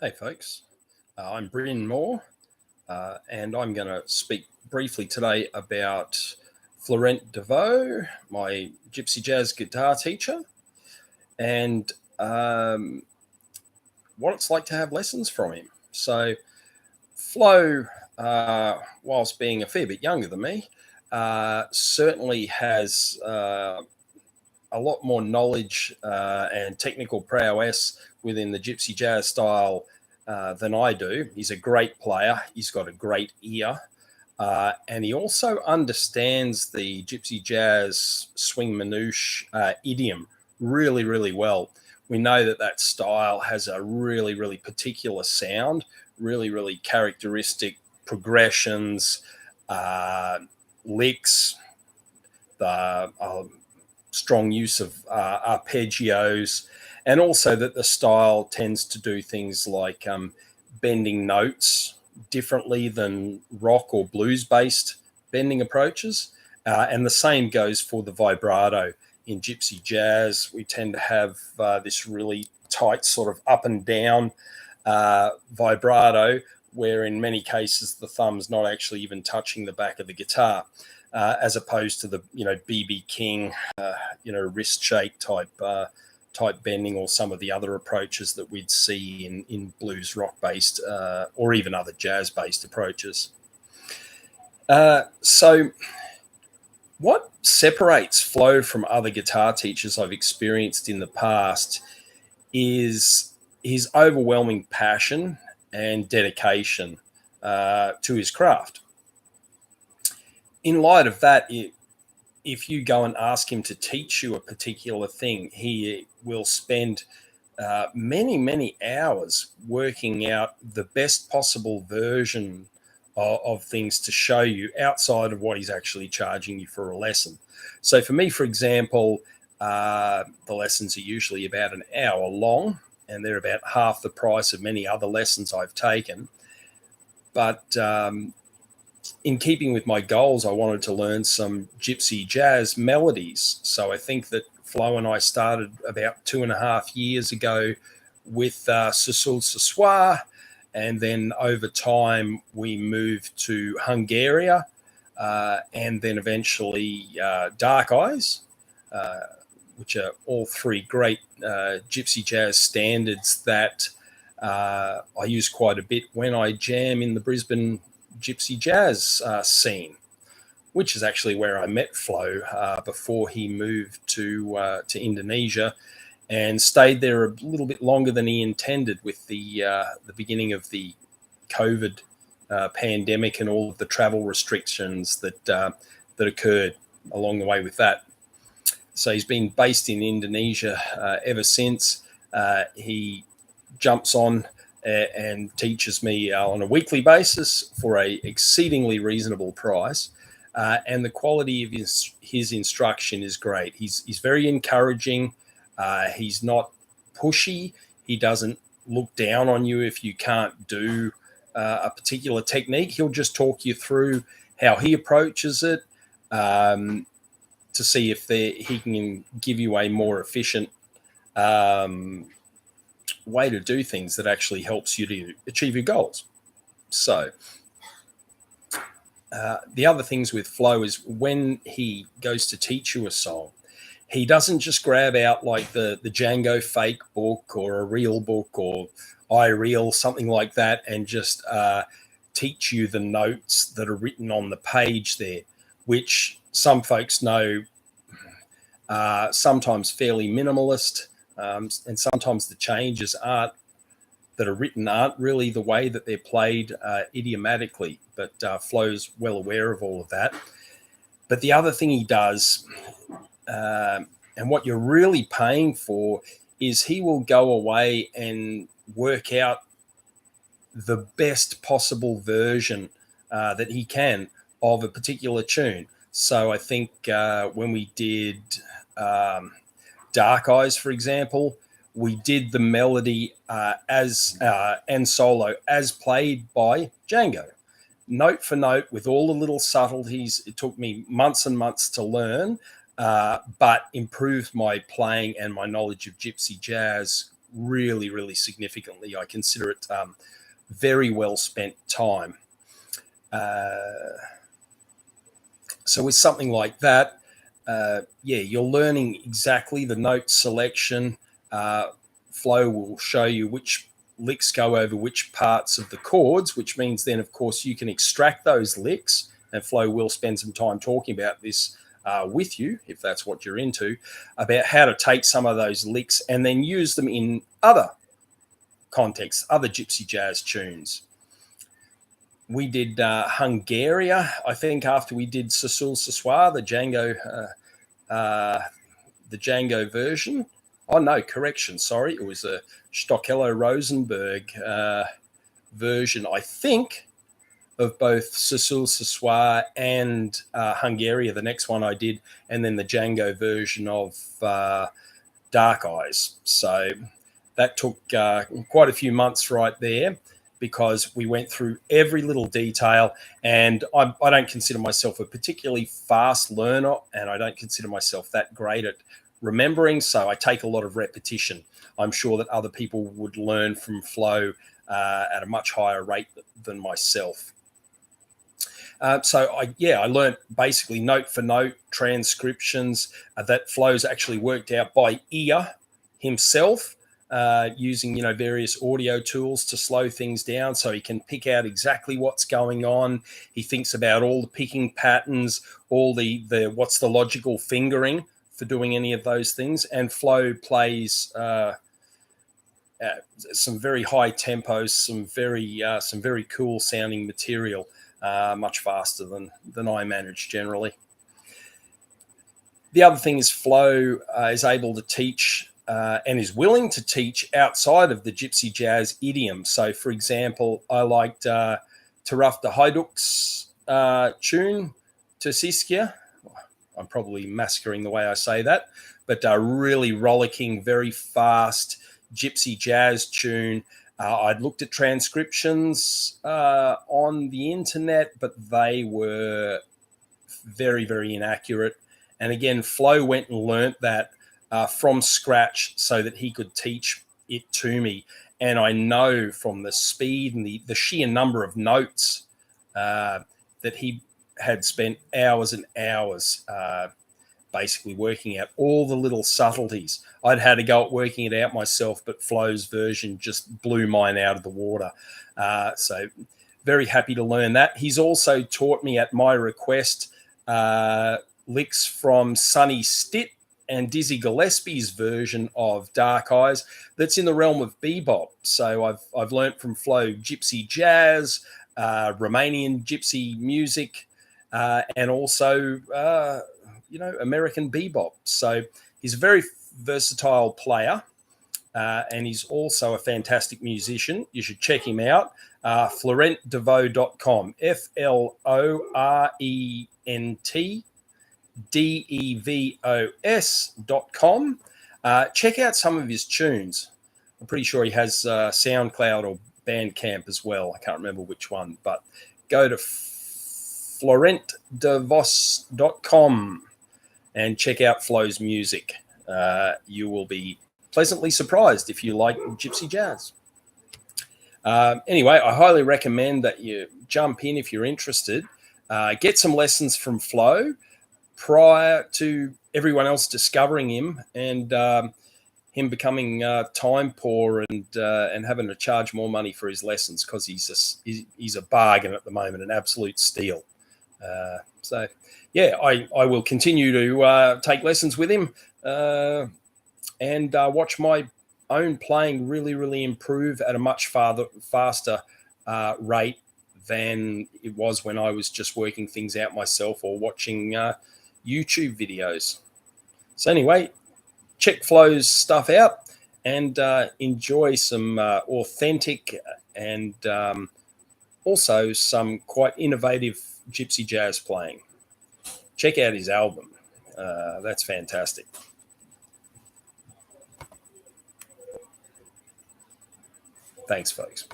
Hey, folks. I'm Bryn Moore, and I'm going to speak briefly today about Florent Devos, my Gypsy Jazz guitar teacher, and what it's like to have lessons from him. So, Flo, whilst being a fair bit younger than me, certainly has a lot more knowledge and technical prowess within the Gypsy Jazz style than I do. He's a great player. He's got a great ear. And he also understands the Gypsy Jazz swing Manouche idiom really, really well. We know that style has a really, really particular sound, really, really characteristic progressions, licks, the strong use of arpeggios, and also that the style tends to do things like bending notes differently than rock or blues based bending approaches. And the same goes for the vibrato. In Gypsy Jazz, we tend to have this really tight sort of up and down vibrato, where in many cases the thumb's not actually even touching the back of the guitar. As opposed to the BB King wrist shake type bending, or some of the other approaches that we'd see in blues rock based or even other jazz based approaches. So what separates Flo from other guitar teachers I've experienced in the past is his overwhelming passion and dedication to his craft. In light of that, if you go and ask him to teach you a particular thing, he will spend many, many hours working out the best possible version of things to show you outside of what he's actually charging you for a lesson. So for me, for example, the lessons are usually about an hour long, and they're about half the price of many other lessons I've taken. But in keeping with my goals, I wanted to learn some Gypsy Jazz melodies. So I think that Flo and I started about 2.5 years ago with Ce Soir, and then over time we moved to Hungary, and then eventually Dark Eyes, which are all three great Gypsy Jazz standards that I use quite a bit when I jam in the Brisbane Gypsy Jazz scene, which is actually where I met Flo before he moved to Indonesia, and stayed there a little bit longer than he intended with the beginning of the COVID pandemic and all of the travel restrictions that occurred along the way with that. So he's been based in Indonesia ever since. He jumps on and teaches me on a weekly basis for a exceedingly reasonable price. And the quality of his instruction is great. He's very encouraging. He's not pushy. He doesn't look down on you if you can't do a particular technique. He'll just talk you through how he approaches it to see if he can give you a more efficient way to do things that actually helps you to achieve your goals. So the other things with Flo is when he goes to teach you a song, he doesn't just grab out like the Django fake book or a real book or iReal, something like that, and just teach you the notes that are written on the page there, which some folks know sometimes fairly minimalist, and sometimes the changes that are written aren't really the way that they're played idiomatically, but Flo's well aware of all of that. But the other thing he does, and what you're really paying for, is he will go away and work out the best possible version that he can of a particular tune. So I think when we did Dark Eyes, for example, we did the melody and solo as played by Django, note for note, with all the little subtleties. It took me months and months to learn, but improved my playing and my knowledge of Gypsy Jazz really, really significantly. I consider it very well spent time. So with something like that, you're learning exactly the note selection. Flow will show you which licks go over which parts of the chords, which means then, of course, you can extract those licks, and Flow will spend some time talking about this with you, if that's what you're into, about how to take some of those licks and then use them in other contexts, other Gypsy Jazz tunes. We did Hungaria, I think, after we did Sesul Sessoir, the Django version. Oh, no, correction, sorry. It was a Stockello-Rosenberg version, I think, of both Sesul Sessoir and Hungaria, the next one I did, and then the Django version of Dark Eyes. So that took quite a few months right there, because we went through every little detail, and I don't consider myself a particularly fast learner, and I don't consider myself that great at remembering, so I take a lot of repetition. I'm sure that other people would learn from Flow at a much higher rate than myself. So I learned basically note for note transcriptions that Flow's actually worked out by ear himself, using various audio tools to slow things down so he can pick out exactly what's going on. He thinks about all the picking patterns, all the what's the logical fingering for doing any of those things. And Flow plays some very high tempos, some very cool sounding material, much faster than I manage generally. The other thing is Flow is able to teach and is willing to teach outside of the Gypsy Jazz idiom. So, for example, I liked Taraf de Hajduk's tune, Tersiskia. I'm probably massacring the way I say that, but really rollicking, very fast Gypsy Jazz tune. I'd looked at transcriptions on the internet, but they were very, very inaccurate. And again, Flow went and learnt that from scratch so that he could teach it to me. And I know from the speed and the sheer number of notes that he had spent hours and hours basically working out all the little subtleties. I'd had a go at working it out myself, but Flow's version just blew mine out of the water. So very happy to learn that. He's also taught me at my request licks from Sonny Stitt and Dizzy Gillespie's version of Dark Eyes that's in the realm of bebop. So I've learnt from Flow Gypsy Jazz, Romanian Gypsy music, and also American bebop. So he's a very versatile player, and he's also a fantastic musician. You should check him out. FlorentDevos.com, FlorentDevos.com. Check out some of his tunes. I'm pretty sure he has SoundCloud or Bandcamp as well. I can't remember which one, but go to FlorentDevos.com and check out Flow's music. You will be pleasantly surprised if you like Gypsy Jazz. Anyway, I highly recommend that you jump in if you're interested. Get some lessons from Flow prior to everyone else discovering him and him becoming time poor and having to charge more money for his lessons, because he's a bargain at the moment, an absolute steal. So I will continue to take lessons with him and watch my own playing really, really improve at a much faster rate than it was when I was just working things out myself or watching YouTube videos. So anyway, check Flow's stuff out and enjoy some authentic and also some quite innovative Gypsy Jazz playing. Check out his album. That's fantastic. Thanks, folks.